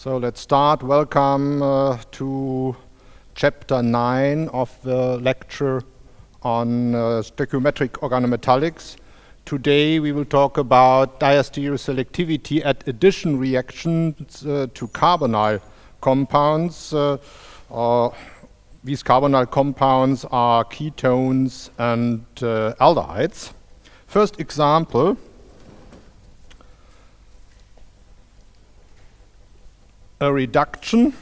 So let's start. Welcome to Chapter 9 of the lecture on Stoechiometric organometallics. Today we will talk about diastereoselectivity at addition reactions to carbonyl compounds. These carbonyl compounds are ketones and aldehydes. First example. A reduction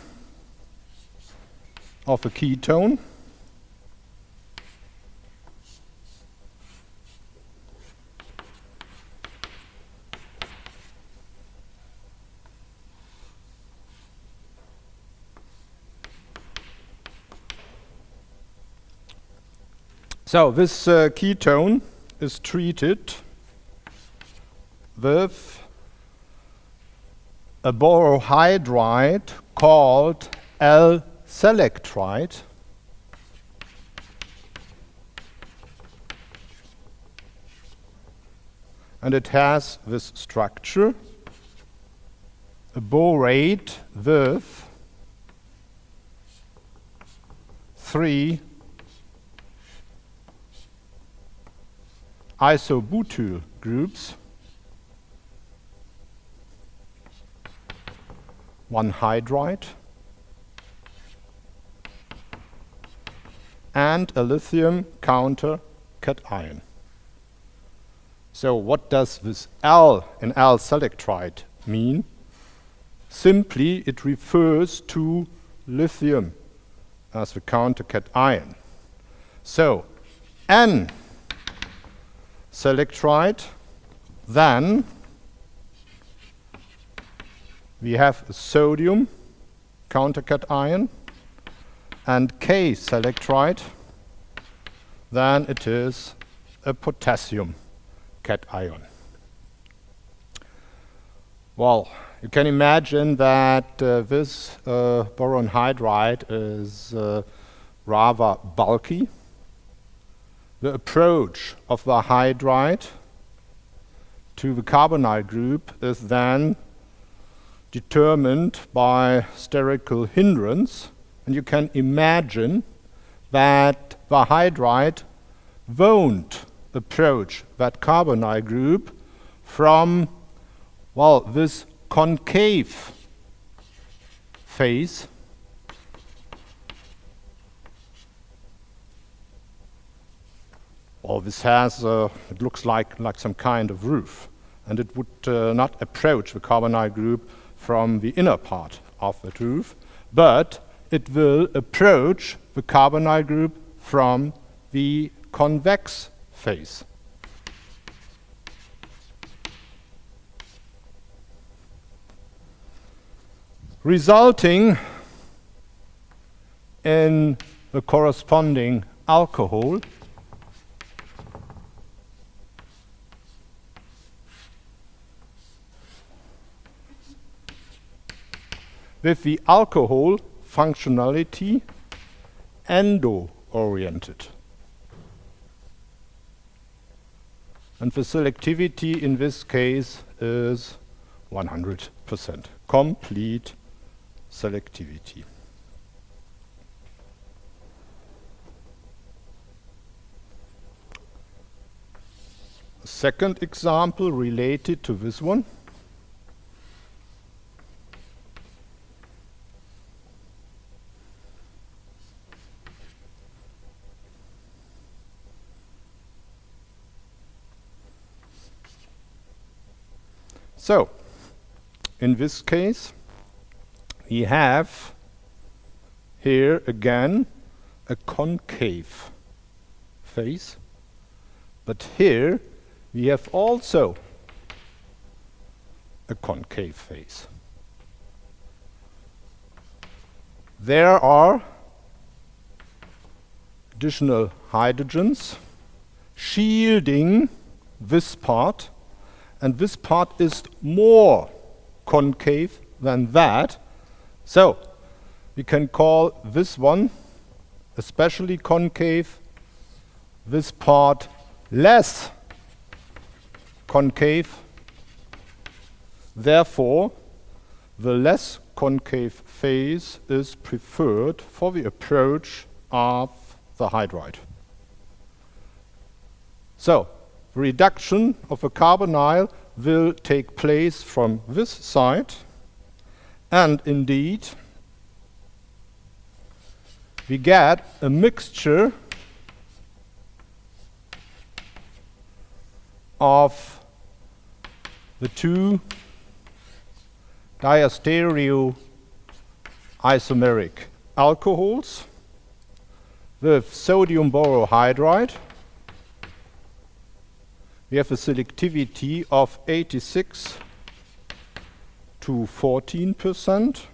of a ketone So this ketone is treated with a borohydride called L-selectride, and it has this structure, a borate with 3 isobutyl groups, 1 hydride, and a lithium counter cation. So what does this L in L-selectride mean? Simply it refers to lithium as the counter cation. So N-selectride, then we have a sodium countercation, and K-selectride, then it is a potassium cation. Well, you can imagine that this boron hydride is rather bulky. The approach of the hydride to the carbonyl group is then determined by sterical hindrance, and you can imagine that the hydride won't approach that carbonyl group from, well, this concave phase. Well, this has, it looks like some kind of roof, and it would not approach the carbonyl group from the inner part of the roof, but it will approach the carbonyl group from the convex phase. Resulting in the corresponding alcohol with the alcohol functionality endo-oriented. And the selectivity in this case is 100%, complete selectivity. A second example related to this one. So, in this case, we have here again a concave phase, but here we have also a concave phase. There are additional hydrogens shielding this part, and this part is more concave than that. So we can call this one especially concave, this part less concave. Therefore, the less concave phase is preferred for the approach of the hydride. So, reduction of a carbonyl will take place from this side, and indeed we get a mixture of the two diastereoisomeric alcohols with sodium borohydride. We have a selectivity of 86 to 14%,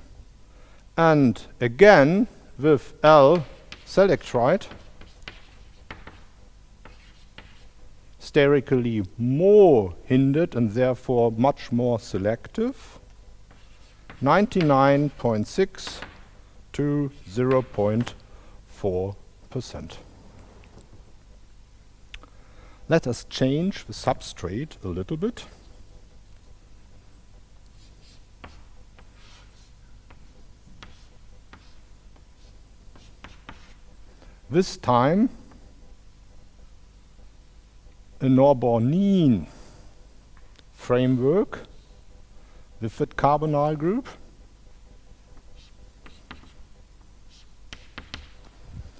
and again with L-selectride, sterically more hindered and therefore much more selective, 99.6 to 0.4%. Let us change the substrate a little bit. This time a norbornene framework with that carbonyl group.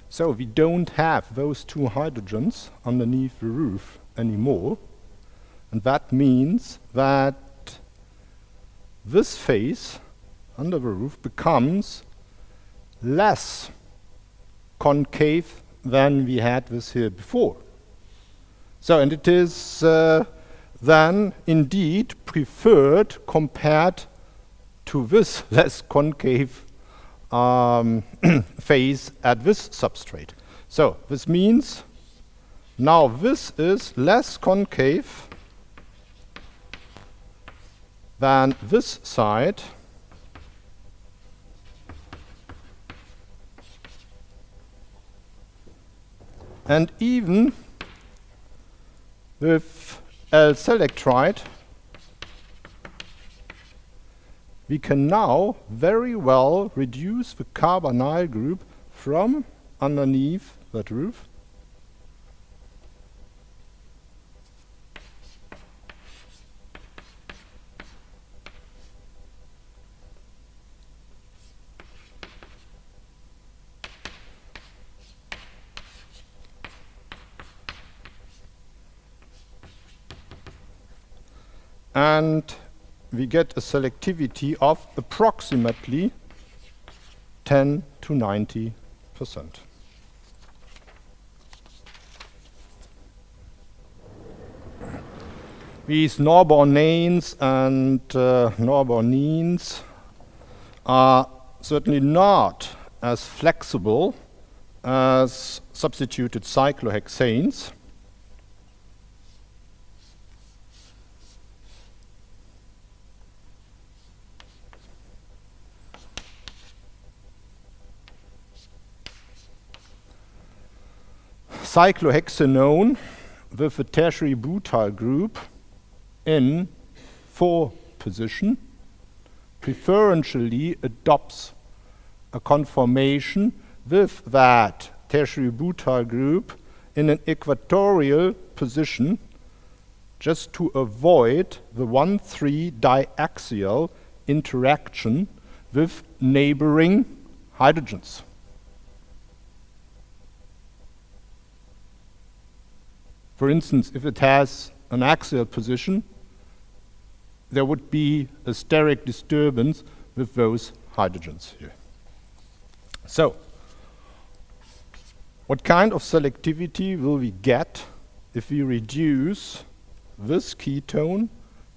So we don't have those two hydrogens underneath the roof anymore, and that means that this phase under the roof becomes less concave than we had this here before. So, and it is then indeed preferred compared to this less concave phase at this substrate. So, this means now this is less concave than this side, and even with L-selectride, we can now very well reduce the carbonyl group from underneath that roof and we get a selectivity of approximately 10 to 90%. These norbornanes and norbornenes are certainly not as flexible as substituted cyclohexanes. Cyclohexanone with a tertiary butyl group in 4 position preferentially adopts a conformation with that tertiary butyl group in an equatorial position, just to avoid the 1,3 diaxial interaction with neighboring hydrogens. For instance, if it has an axial position, there would be a steric disturbance with those hydrogens here. So, what kind of selectivity will we get if we reduce this ketone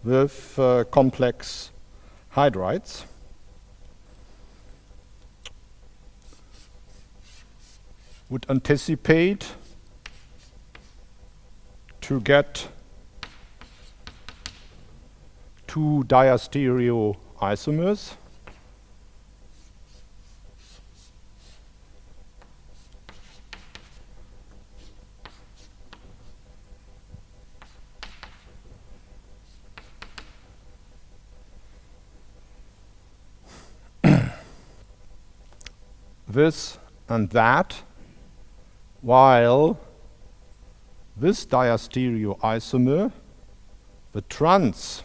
with complex hydrides? Would anticipate to get 2 diastereoisomers. this and that, while this diastereoisomer, the trans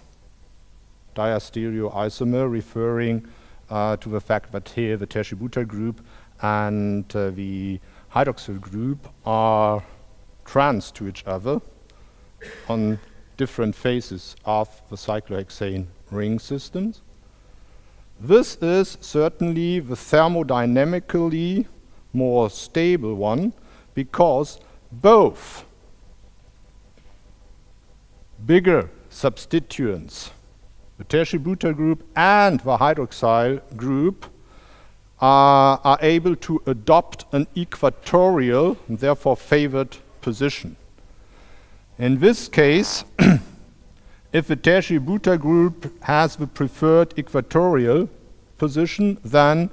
diastereoisomer, referring to the fact that here the tertiary butyl group and the hydroxyl group are trans to each other on different phases of the cyclohexane ring systems. This is certainly the thermodynamically more stable one, because both bigger substituents, the tertiary butyl group and the hydroxyl group, are able to adopt an equatorial and therefore favored position. In this case, if the tertiary butyl group has the preferred equatorial position, then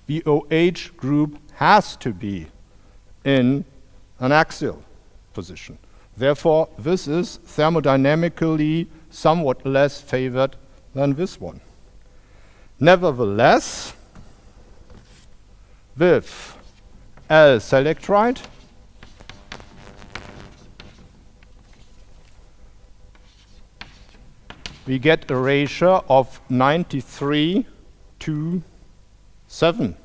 the OH group has to be in an axial position. Therefore, this is thermodynamically somewhat less favored than this one. Nevertheless, with L-selectride, we get a ratio of 93 to 7%,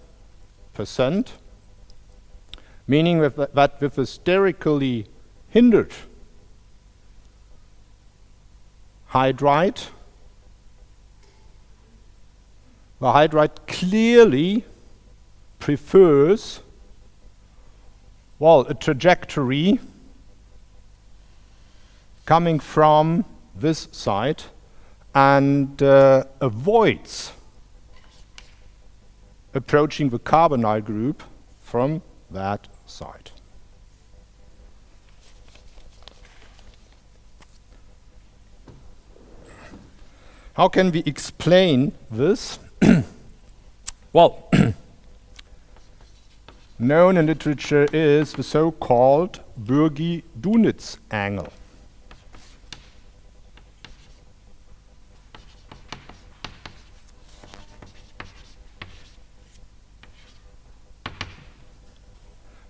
meaning that with a sterically hindered hydride, the hydride clearly prefers, well, a trajectory coming from this side and avoids approaching the carbonyl group from that side. How can we explain this? Well, known in literature is the so-called Bürgi-Dunitz angle.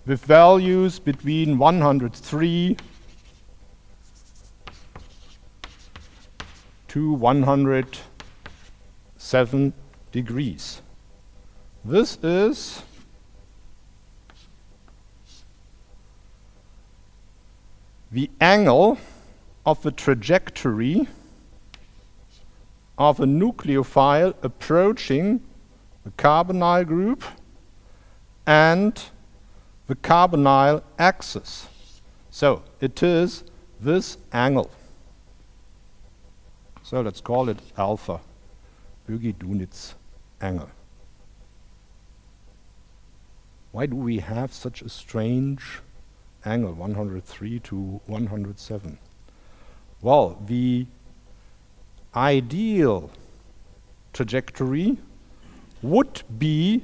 With values between 103 to 107 degrees. This is the angle of the trajectory of a nucleophile approaching the carbonyl group and the carbonyl axis. So it is this angle. So let's call it alpha, Bürgi-Dunitz angle. Why do we have such a strange angle, 103 to 107? Well, the ideal trajectory would be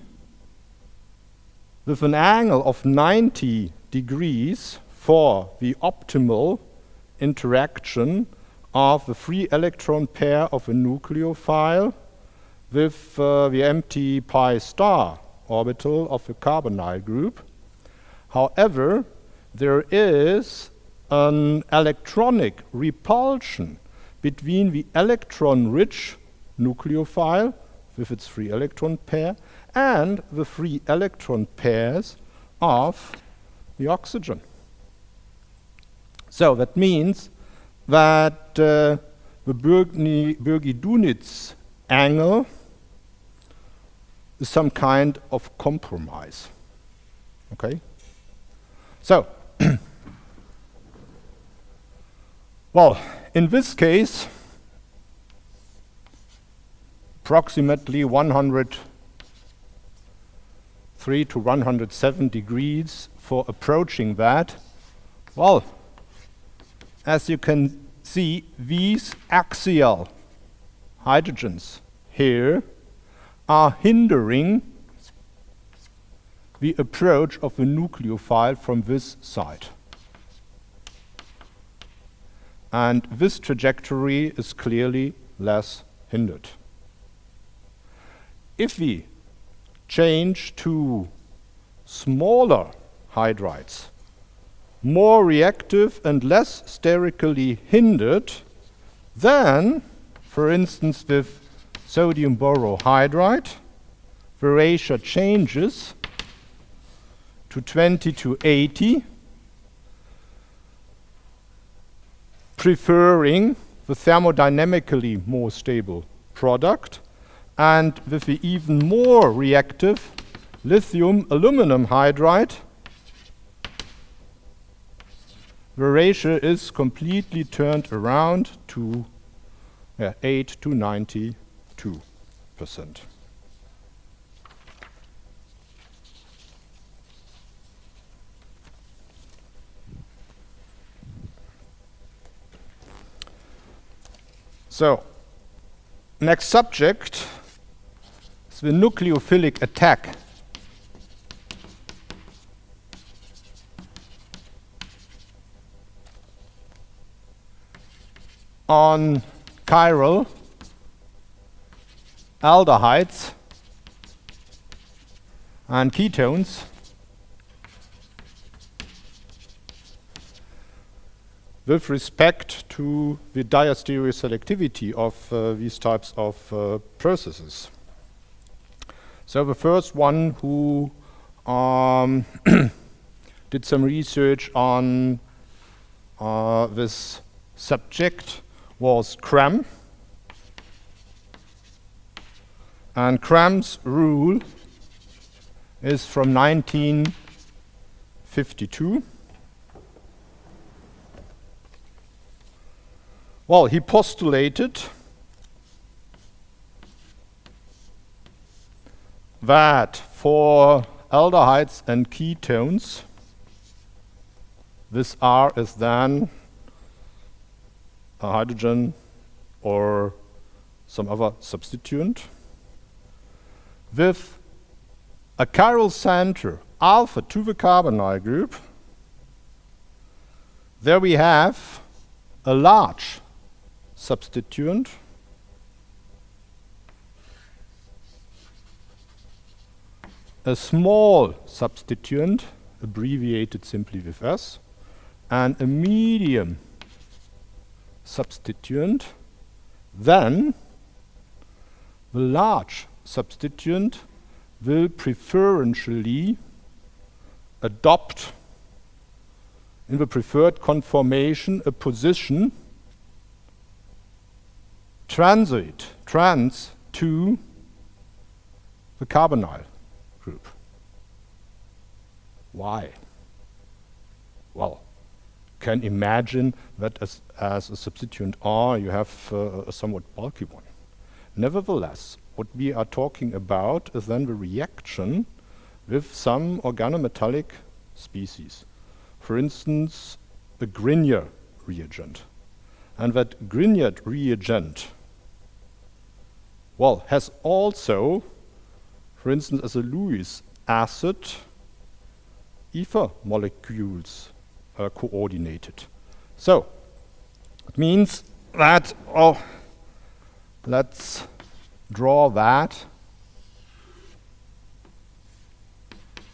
with an angle of 90 degrees for the optimal interaction of the free electron pair of a nucleophile with the empty pi star orbital of the carbonyl group. However, there is an electronic repulsion between the electron-rich nucleophile with its free electron pair and the free electron pairs of the oxygen. So that means that the Bürgi-Dunitz angle is some kind of compromise. Okay? So, well, in this case, approximately 103 to 107 degrees for approaching that. Well, as you can see, these axial hydrogens here are hindering the approach of the nucleophile from this side. And this trajectory is clearly less hindered. If we change to smaller hydrides, more reactive and less sterically hindered than, for instance, with sodium borohydride, the ratio changes to 20 to 80, preferring the thermodynamically more stable product, and with the even more reactive lithium aluminum hydride, the ratio is completely turned around to 8 to 92%. So, next subject is the nucleophilic attack. On chiral aldehydes and ketones with respect to the diastereoselectivity of these types of processes. So the first one who did some research on this subject was Cram. And Cram's rule is from 1952. Well, he postulated that for aldehydes and ketones, this R is then a hydrogen or some other substituent with a chiral center alpha to the carbonyl group. There we have a large substituent a small substituent abbreviated simply with S, and a medium substituent, then the large substituent will preferentially adopt in the preferred conformation a position trans to the carbonyl group. Why? Well, can imagine that as a substituent R you have a somewhat bulky one. Nevertheless, what we are talking about is then the reaction with some organometallic species. For instance, a Grignard reagent. And that Grignard reagent, well, has also, for instance, as a Lewis acid, ether molecules coordinated. So, it means that, let's draw that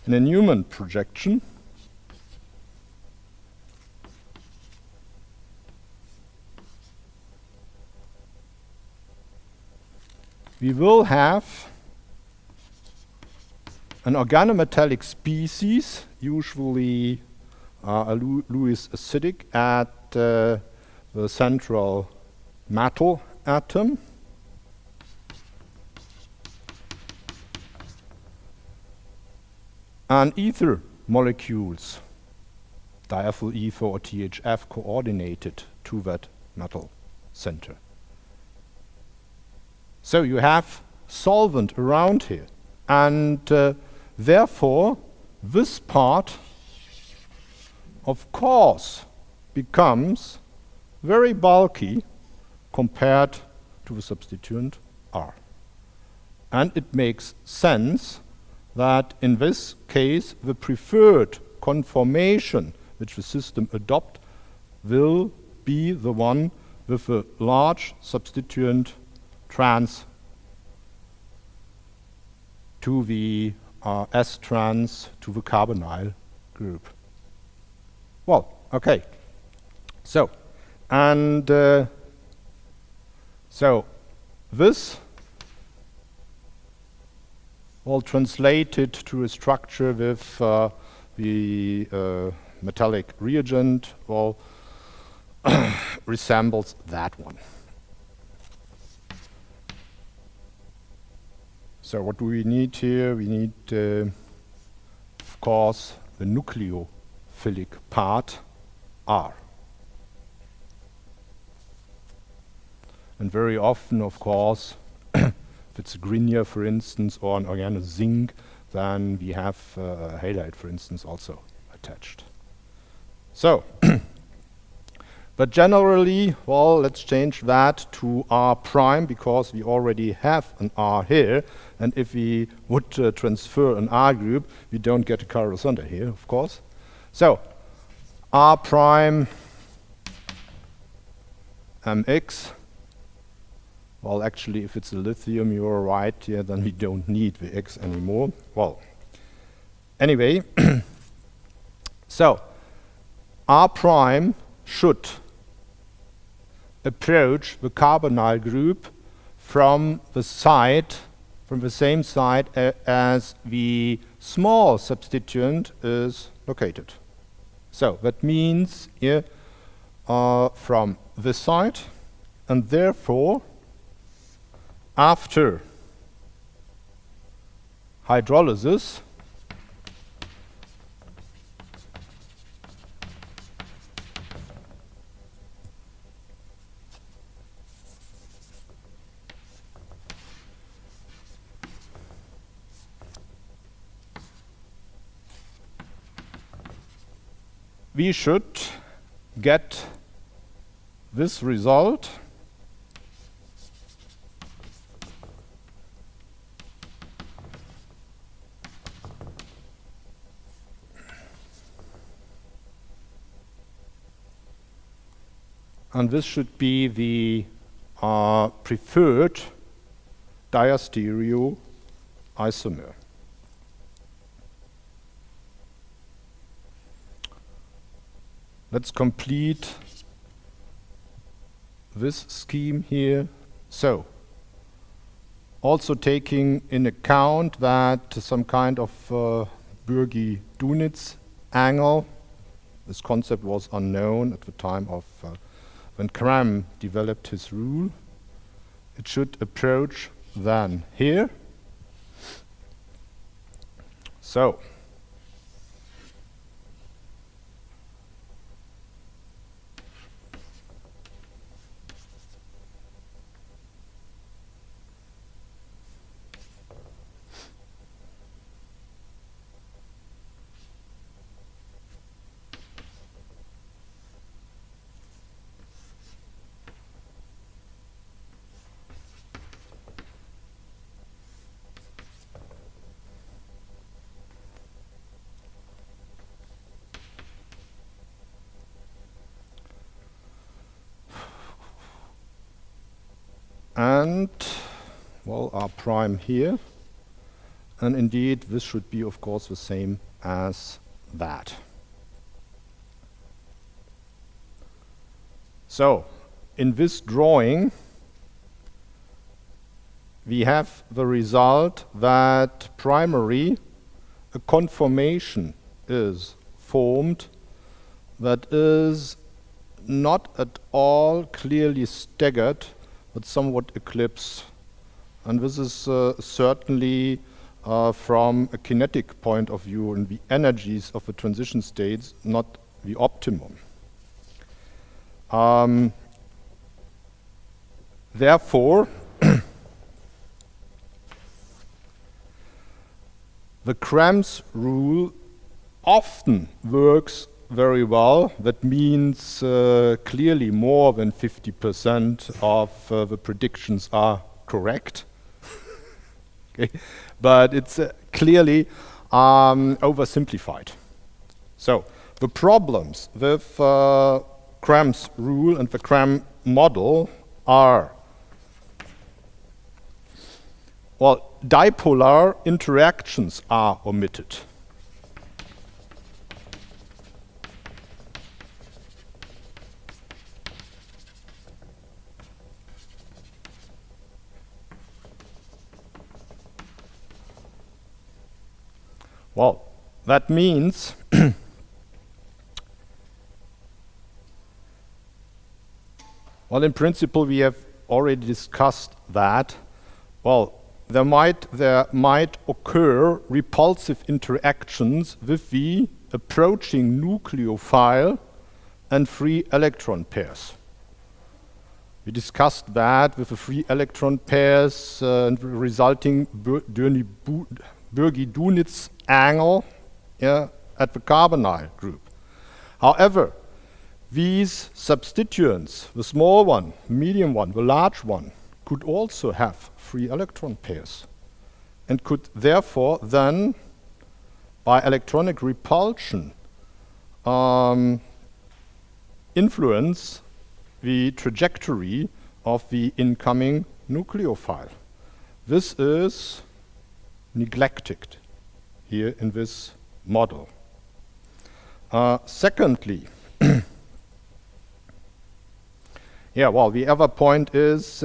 in a Newman projection. We will have an organometallic species, usually a Lewis acidic, at the central metal atom. And ether molecules, diethyl ether or THF, coordinated to that metal center. So you have solvent around here, and therefore this part of course becomes very bulky compared to the substituent R. And it makes sense that in this case the preferred conformation which the system adopt will be the one with a large substituent trans to the S-trans to the carbonyl group. Well, okay. So, and so this will translate it to a structure with the metallic reagent, well, resembles that one. So what do we need here? We need, of course, the nucleophilic part, R. And very often, of course, if it's a Grignard, for instance, or an organozinc, then we have a halide, for instance, also attached. So, but generally, well, let's change that to R prime, because we already have an R here, and if we would transfer an R group, we don't get a chiral center here, of course. So, R prime mx. Well, actually, if it's a lithium, you're right here, then we don't need the X anymore. Well, anyway, so R prime should approach the carbonyl group from the side, from the same side as the small substituent is located. So that means here from this side, and therefore after hydrolysis, we should get this result . And this should be the preferred diastereo isomer. Let's complete this scheme here. So, also taking in account that some kind of Bürgi-Dunitz angle, this concept was unknown at the time of when Cram developed his rule, it should approach then here. So, and, well, R prime here. And indeed, this should be, of course, the same as that. So, in this drawing, we have the result that primary, a conformation is formed that is not at all clearly staggered, but somewhat eclipsed. And this is certainly from a kinetic point of view and the energies of the transition states not the optimum. Therefore, the Cram's rule often works very well. That means clearly more than 50% of the predictions are correct. Okay. But it's clearly oversimplified. So the problems with Cram's rule and the Cram model are, well, dipolar interactions are omitted. Well, that means well, in principle, we have already discussed that. Well, there might occur repulsive interactions with the approaching nucleophile and free electron pairs. We discussed that with the free electron pairs and resulting Bürgi-Dunitz angle at the carbonyl group. However, these substituents, the small one, medium one, the large one, could also have free electron pairs and could therefore then, by electronic repulsion, influence the trajectory of the incoming nucleophile. This is neglected here in this model. Secondly, the other point is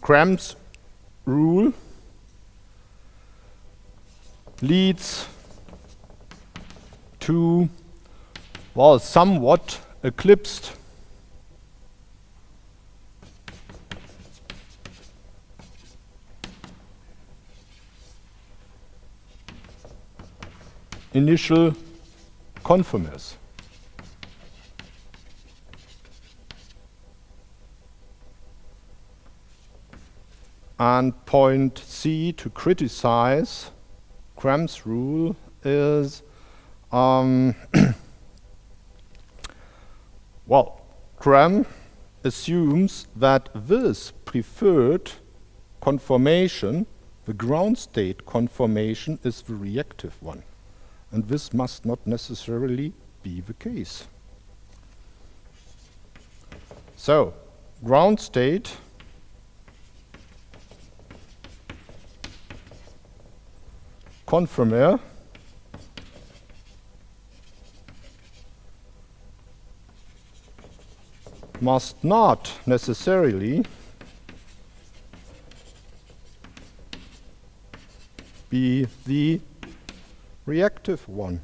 Cram's rule leads to, somewhat eclipsed initial conformers. And point C to criticize Cram's rule is, Cram assumes that this preferred conformation, the ground state conformation, is the reactive one. And this must not necessarily be the case. So, ground state conformer must not necessarily be the reactive one.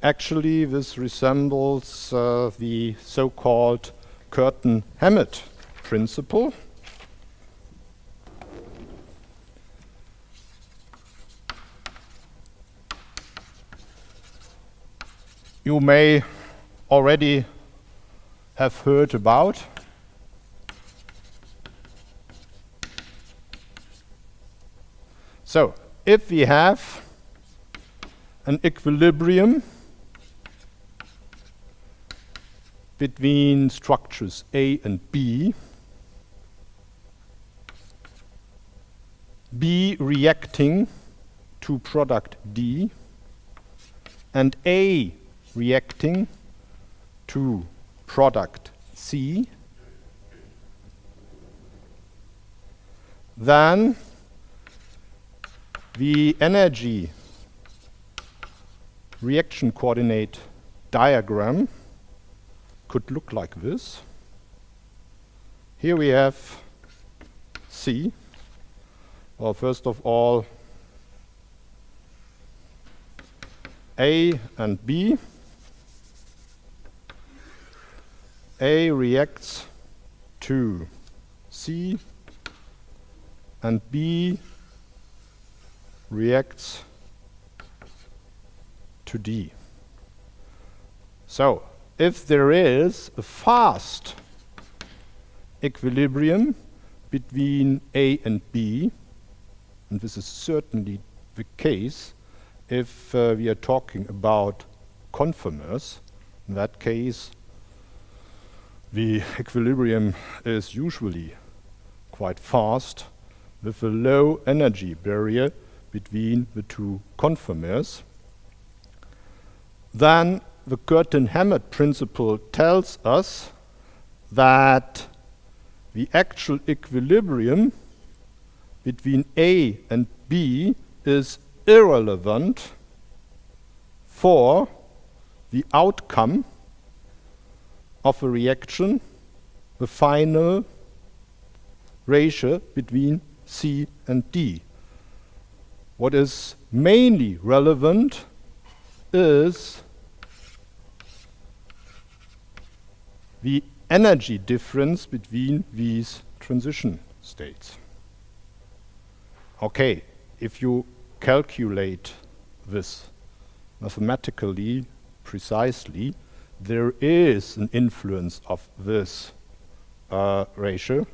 Actually, this resembles the so-called Curtin-Hammett principle. You may already have heard about. So, if we have an equilibrium between structures A and B, B reacting to product D, and A reacting to product C, then the energy reaction coordinate diagram could look like this. Here we have C. Well, first of all, A and B. A reacts to C and B reacts to D. So, if there is a fast equilibrium between A and B, and this is certainly the case if we are talking about conformers, in that case the equilibrium is usually quite fast with a low energy barrier between the two conformers, then the Curtin-Hammett principle tells us that the actual equilibrium between A and B is irrelevant for the outcome of a reaction, the final ratio between C and D. What is mainly relevant is the energy difference between these transition states. Okay, if you calculate this mathematically precisely, there is an influence of this ratio,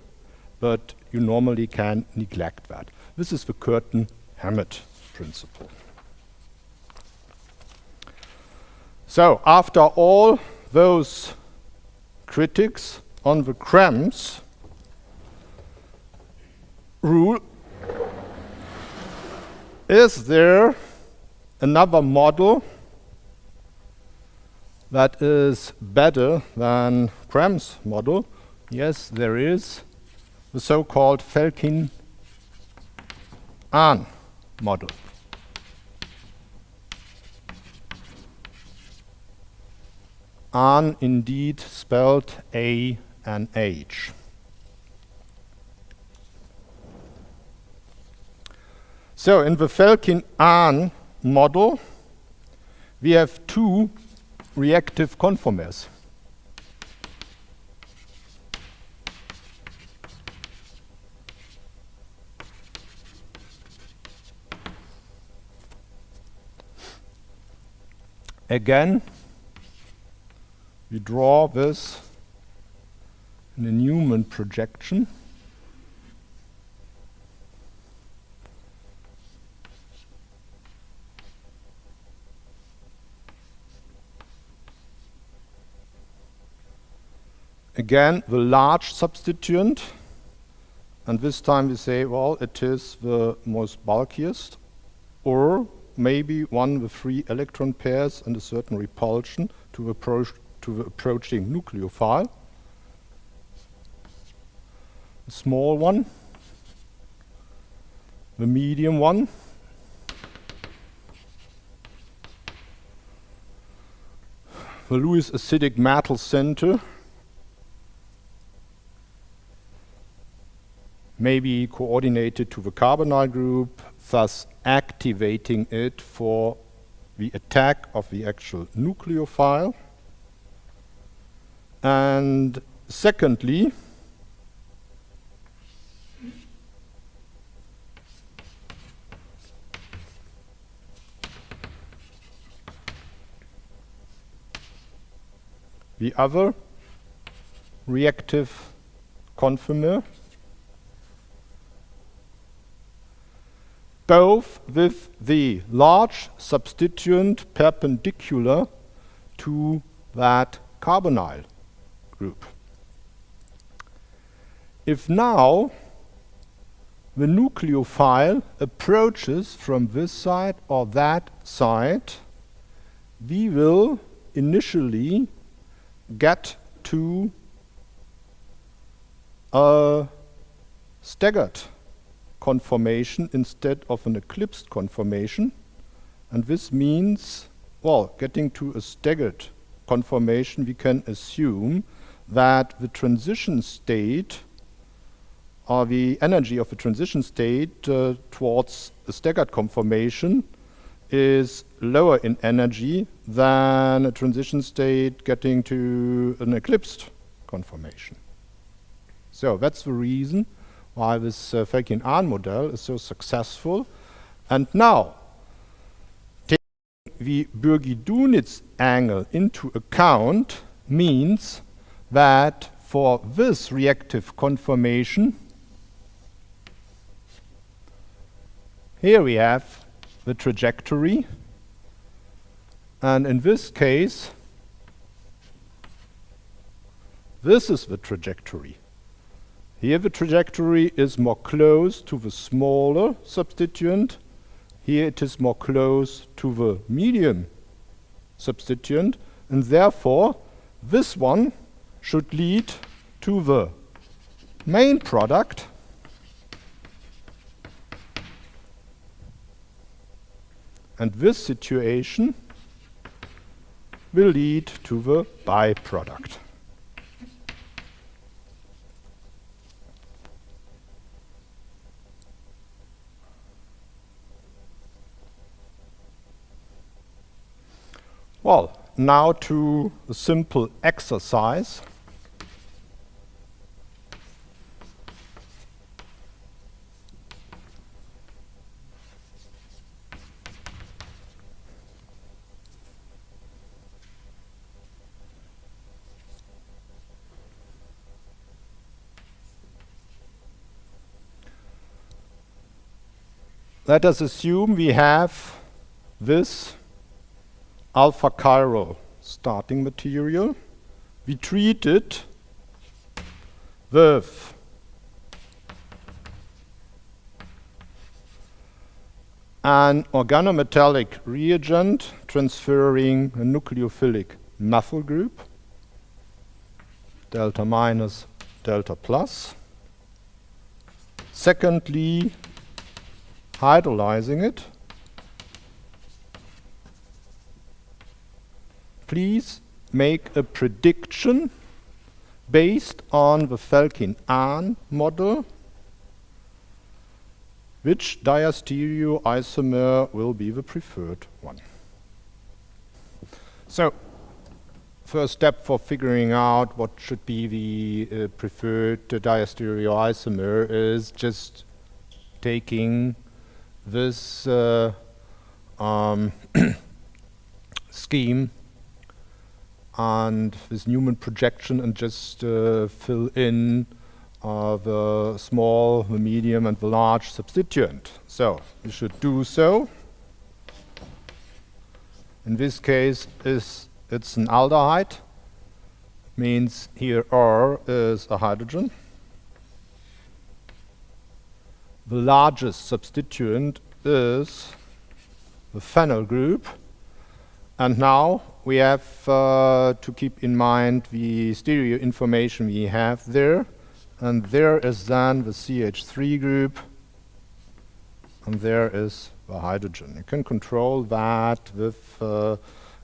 but you normally can neglect that. This is the Curtin-Hammett principle. So after all those critics on the Krem's rule, is there another model that is better than Krem's model? Yes, there is. The so-called Felkin-Anh model. Anh indeed spelled A-N-H. So in the Felkin-Anh model, we have two reactive conformers. Again, we draw this in a Newman projection. Again, the large substituent, and this time we say, well, it is the most bulkiest, or maybe one with 3 electron pairs and a certain repulsion to the approaching nucleophile. A small one, the medium one, the Lewis acidic metal center, maybe coordinated to the carbonyl group, thus activating it for the attack of the actual nucleophile. And secondly, the other reactive conformer, both with the large substituent perpendicular to that carbonyl group. If now the nucleophile approaches from this side or that side, we will initially get to a staggered conformation instead of an eclipsed conformation, and this means, well, getting to a staggered conformation, we can assume that the transition state, or the energy of the transition state towards a staggered conformation, is lower in energy than a transition state getting to an eclipsed conformation. So that's the reason why this Felkin-Anh model is so successful. And now, taking the Bürgi-Dunitz angle into account means that for this reactive conformation, here we have the trajectory, and in this case, this is the trajectory. Here the trajectory is more close to the smaller substituent. Here it is more close to the medium substituent. and therefore this one should lead to the main product and this situation will lead to the byproduct. Well, now to a simple exercise. Let us assume we have this alpha chiral starting material. We treat it with an organometallic reagent transferring a nucleophilic methyl group, delta minus, delta plus. Secondly, hydrolyzing it. Please make a prediction based on the Felkin-Anh model. Which diastereoisomer will be the preferred one? So, first step for figuring out what should be the preferred diastereoisomer is just taking this scheme and this Newman projection and just fill in the small, the medium, and the large substituent. So we should do so. In this case, it's an aldehyde. Means here R is a hydrogen. The largest substituent is the phenyl group. And now we have to keep in mind the stereo information we have there. And there is then the CH3 group. And there is the hydrogen. You can control that with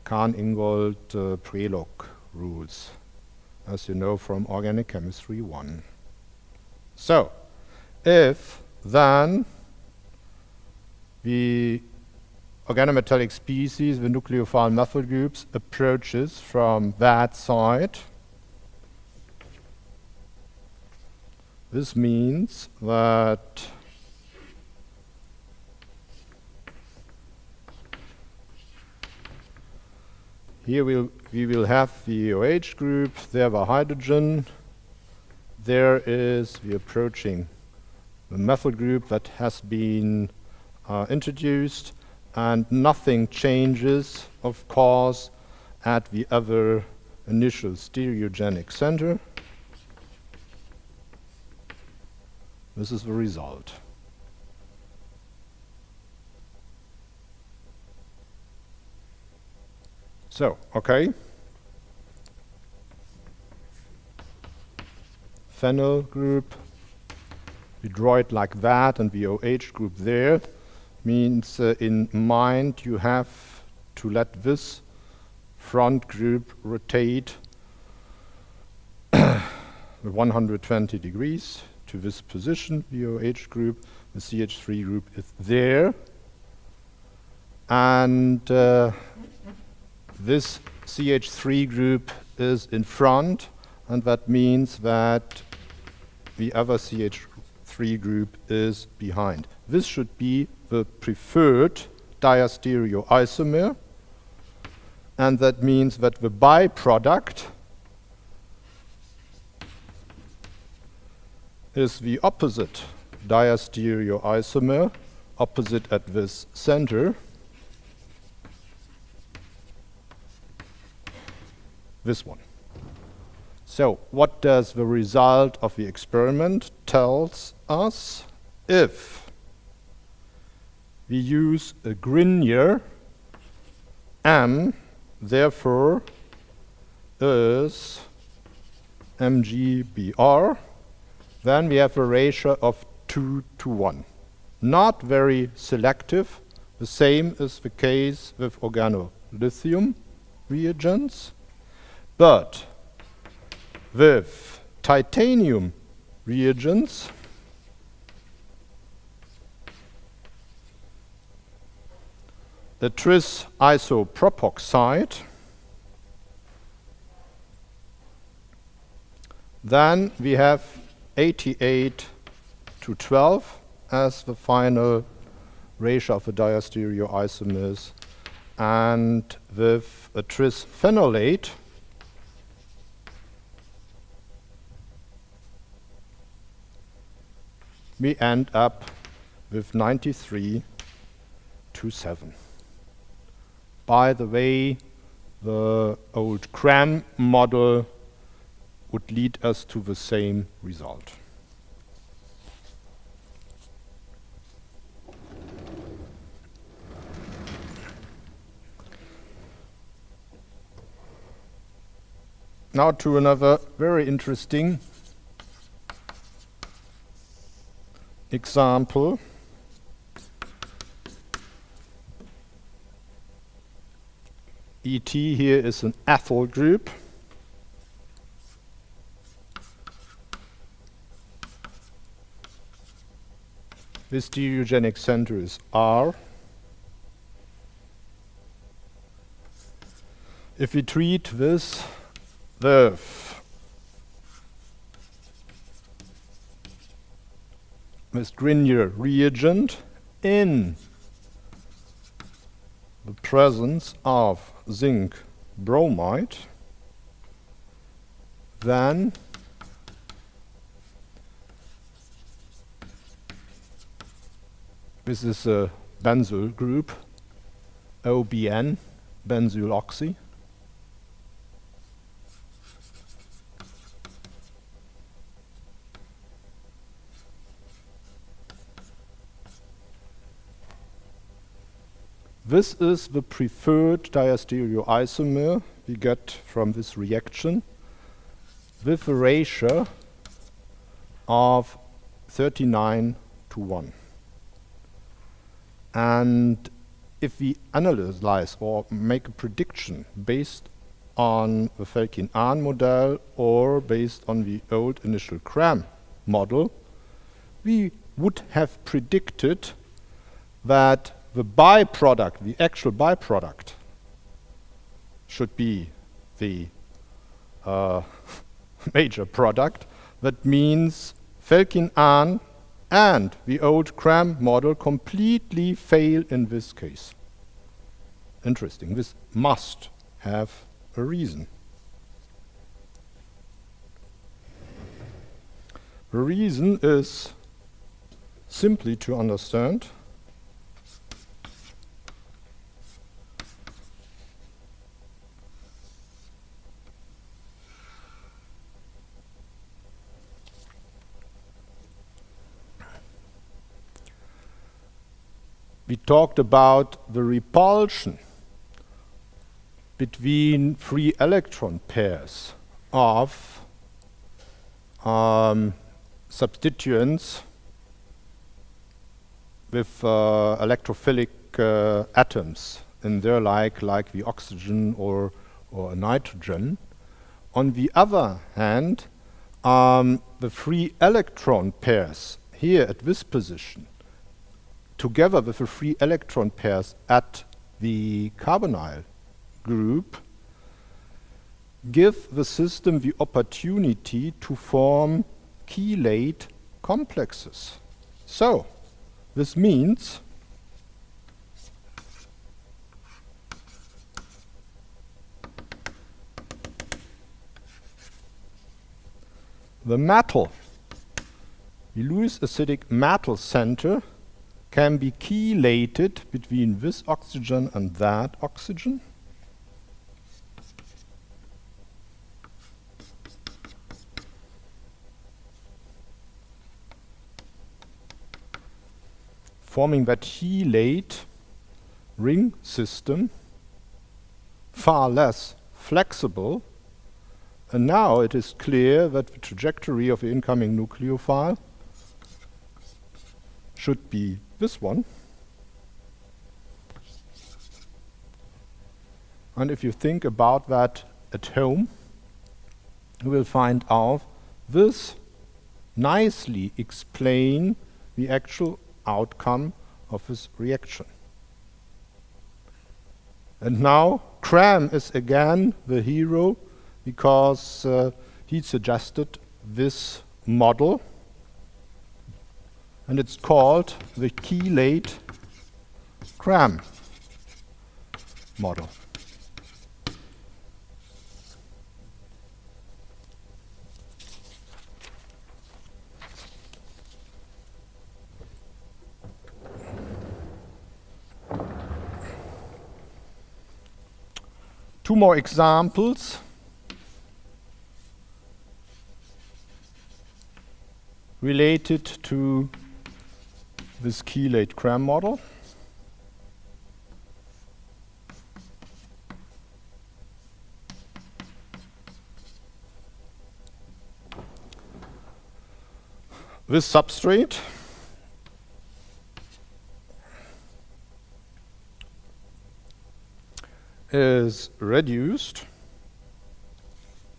Kahn-Ingold-Prelog rules, as you know from Organic Chemistry 1. So, if then the organometallic species, the nucleophile methyl groups, approaches from that side, this means that here we will have the OH group, there the hydrogen, there is the approaching the methyl group that has been introduced, and nothing changes, of course, at the other initial stereogenic center. This is the result. So, okay. Phenyl group, we draw it like that, and the OH group there means in mind you have to let this front group rotate 120 degrees to this position. The OH group, the CH3 group is there, and this CH3 group is in front, and that means that the other CH3 group is behind. This should be the preferred diastereoisomer, and that means that the byproduct is the opposite diastereoisomer, opposite at this center. This one. So what does the result of the experiment tells us? If we use a Grignard M, therefore is mgbr, then we have a ratio of 2 to 1. Not very selective. The same is the case with organolithium reagents. But with titanium reagents, the tris isopropoxide, then we have 88 to 12 as the final ratio of the diastereoisomers, and with a tris phenolate, we end up with 93 to 7. By the way, the old CRAM model would lead us to the same result. Now to another very interesting example. ET here is an ethyl group. This stereogenic center is R. If we treat this with Grignard reagent in the presence of zinc bromide, then this is a benzyl group, OBN, benzyl oxy. This is the preferred diastereoisomer we get from this reaction with a ratio of 39 to 1. And if we analyze or make a prediction based on the Felkin-Anh model or based on the old initial CRAM model, we would have predicted that the byproduct, the actual byproduct, should be the major product. That means Felkin-Anh and the old CRAM model completely fail in this case. Interesting. This must have a reason. The reason is simply to understand we talked about the repulsion between free electron pairs of substituents with electrophilic atoms in there, like the oxygen or nitrogen. On the other hand, the free electron pairs here at this position, together with the free electron pairs at the carbonyl group, give the system the opportunity to form chelate complexes. So, this means the metal, the Lewis acidic metal center, can be chelated between this oxygen and that oxygen. Forming that chelate ring system, far less flexible And now it is clear that the trajectory of the incoming nucleophile should be this one. And if you think about that at home, you will find out this nicely explain the actual outcome of this reaction. And now Cram is again the hero because he suggested this model, and it's called the Chelate Cram model. Two more examples. Related to this Chelate Cram model. This substrate is reduced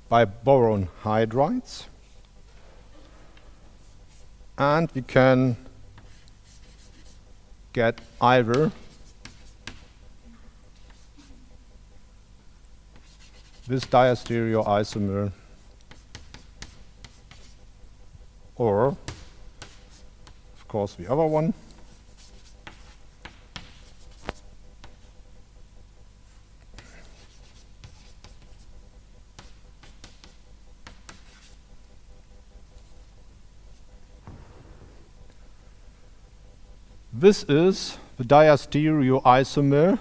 by boron hydrides, and we can get either this diastereoisomer or, of course, the other one. This is the diastereoisomer,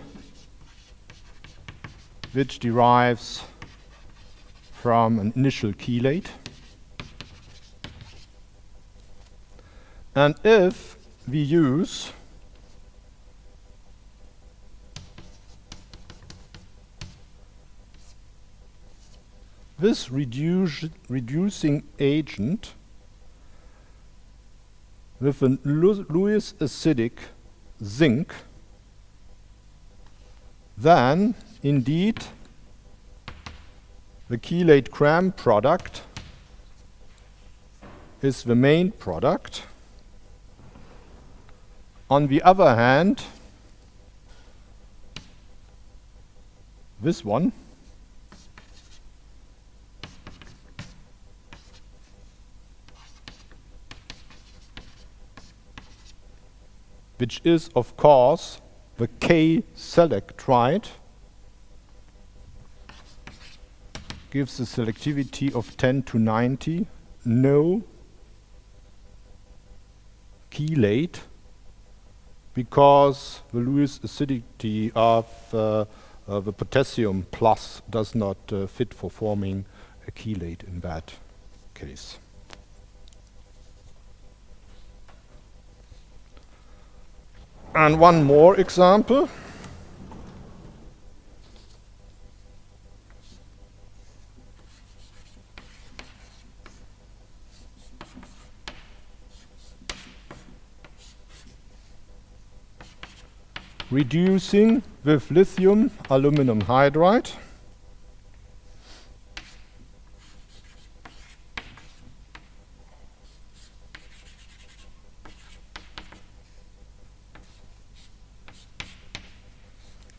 which derives from an initial chelate. And if we use this reducing agent with a Lewis acidic zinc, then indeed the Chelate Cram product is the main product. On the other hand, this one which is, of course, the K-selectride, gives a selectivity of 10 to 90, no chelate, because the Lewis acidity of the potassium plus does not fit for forming a chelate in that case. And one more example. Reducing with lithium aluminum hydride.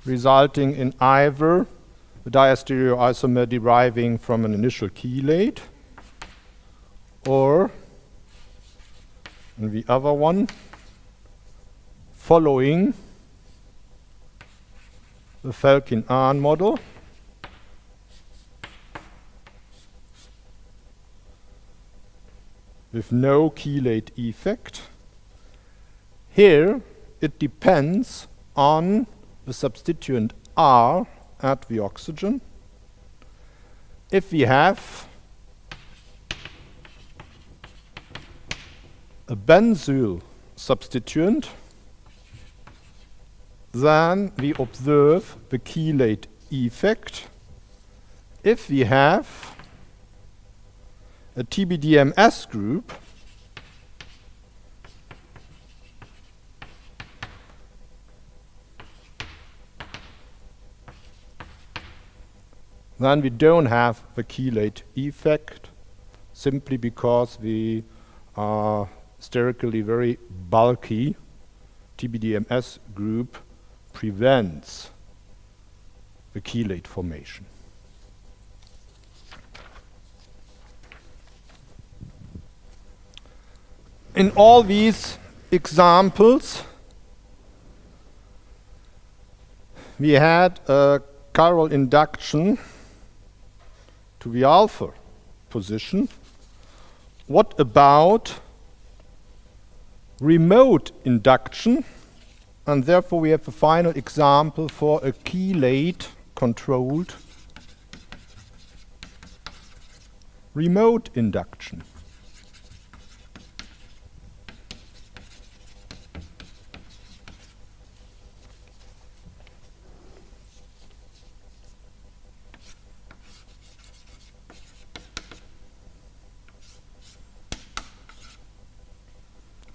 Resulting in either the diastereoisomer deriving from an initial chelate or in the other one following the Felkin-Anh model with no chelate effect. Here it depends on the substituent R at the oxygen. If we have a benzyl substituent, then we observe the chelate effect. If we have a TBDMS group then we don't have the chelate effect, simply because the sterically very bulky TBDMS group prevents the chelate formation. In all these examples, we had a chiral induction to the alpha position. What about remote induction? And therefore we have a final example for a chelate controlled remote induction.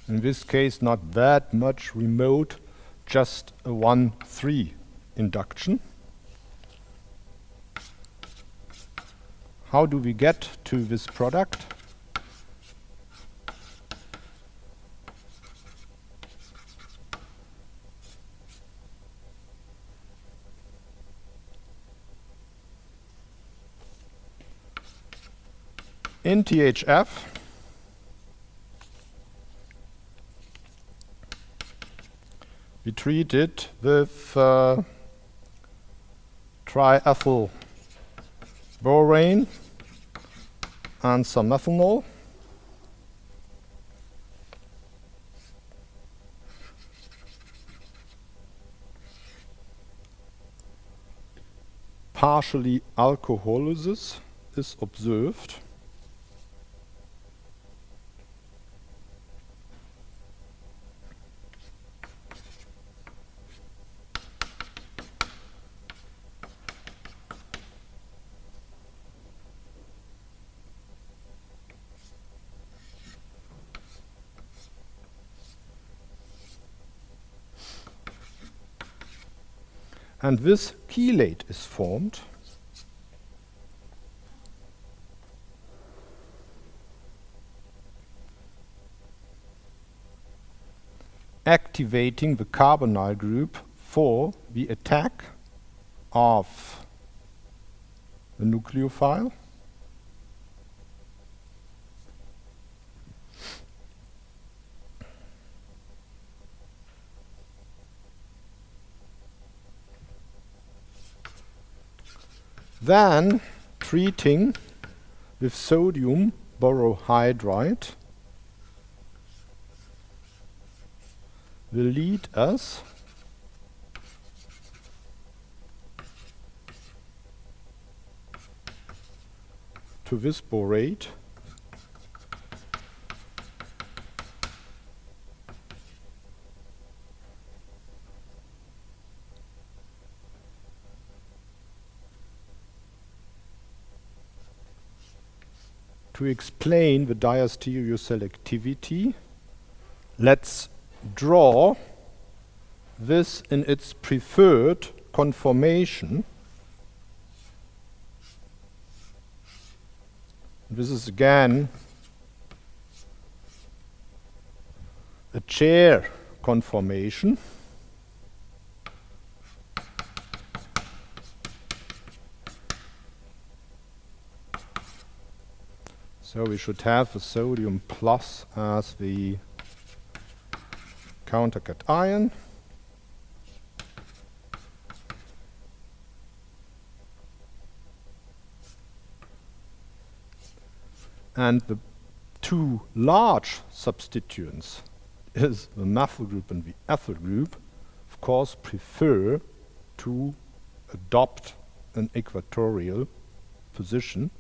In this case, not that much remote, just a 1,3 induction. How do we get to this product? In THF, we treat it with triethyl borane and some methanol. Partially alcoholysis is observed. And this chelate is formed. Activating the carbonyl group for the attack of the nucleophile. Then treating with sodium borohydride will lead us to this borate to explain the diastereoselectivity. Let's draw this in its preferred conformation. This is again a chair conformation. So we should have the sodium plus as the countercation. And the two large substituents is the methyl group and the ethyl group, of course, prefer to adopt an equatorial position,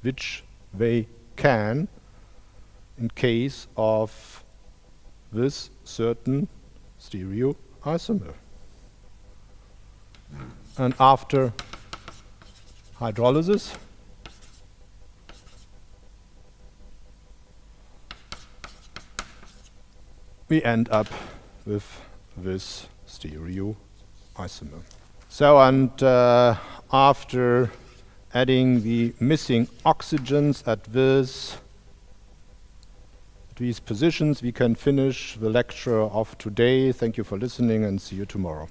which they can in case of this certain stereoisomer. And after hydrolysis, we end up with this stereoisomer. So, and after adding the missing oxygens at these positions, we can finish the lecture of today. Thank you for listening and see you tomorrow.